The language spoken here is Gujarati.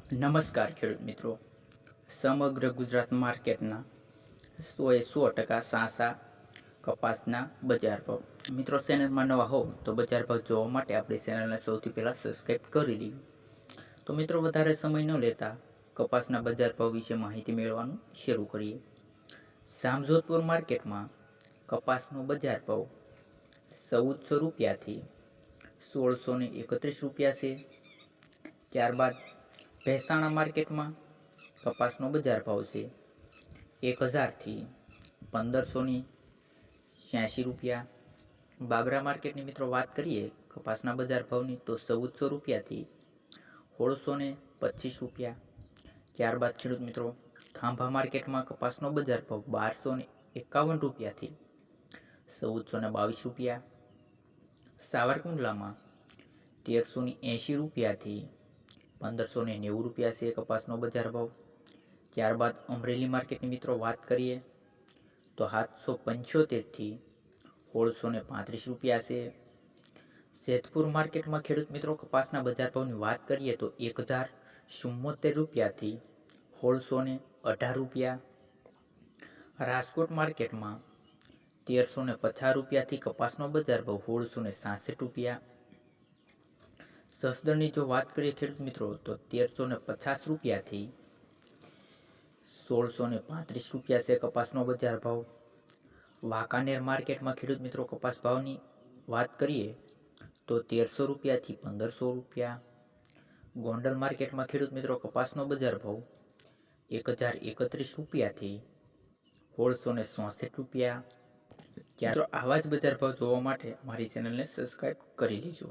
નમસ્કાર ખેડૂત મિત્રો, સમગ્ર ગુજરાત માર્કેટના 100% સાસા કપાસના બજાર ભાવ. મિત્રો, ચેનલમાં નવા હો તો બજાર ભાવ જોવા માટે આપણી ચેનલને સૌથી પહેલાં સબસ્ક્રાઈબ કરી દીધી. તો મિત્રો, વધારે સમય ન લેતા કપાસના બજાર ભાવ વિશે માહિતી મેળવવાનું શરૂ કરીએ. જામજોધપુર માર્કેટમાં કપાસનો બજાર ભાવ 1400 રૂપિયાથી 1631 રૂપિયા છે. ત્યારબાદ ભેંસાણા માર્કેટમાં કપાસનો બજાર ભાવ છે 1000થી 1586 રૂપિયા. બાબરા માર્કેટની મિત્રો વાત કરીએ કપાસના બજાર ભાવની તો 1400 રૂપિયાથી 1625 રૂપિયા. ત્યારબાદ ખેડૂત મિત્રો, ખાંભા માર્કેટમાં કપાસનો બજાર ભાવ 1251 રૂપિયાથી 1422 રૂપિયા. સાવરકુંડલામાં 1380 રૂપિયાથી 1590 રૂપિયા છે કપાસનો બજાર ભાવ. ત્યારબાદ અમરેલી માર્કેટની મિત્રો વાત કરીએ તો 775થી 1635 રૂપિયા છે. જેતપુર માર્કેટમાં ખેડૂત મિત્રો કપાસના બજાર ભાવની વાત કરીએ તો 1074 રૂપિયાથી 1618 રૂપિયા. રાજકોટ માર્કેટમાં 1350 રૂપિયાથી કપાસનો બજાર ભાવ 1666 રૂપિયા. જસદણની જો વાત કરીએ ખેડૂત મિત્રો તો 1350 રૂપિયાથી 1635 રૂપિયા છે કપાસનો બજાર ભાવ. વાંકાનેર માર્કેટમાં ખેડૂત મિત્રો કપાસ ભાવની વાત કરીએ તો 1300 રૂપિયાથી 1500 રૂપિયા. ગોંડલ માર્કેટમાં ખેડૂત મિત્રો કપાસનો બજાર ભાવ 1031 રૂપિયાથી 1666 રૂપિયા. મિત્રો, આવા જ બજાર ભાવ જોવા માટે અમારી ચેનલને સબસ્ક્રાઈબ કરી લેજો.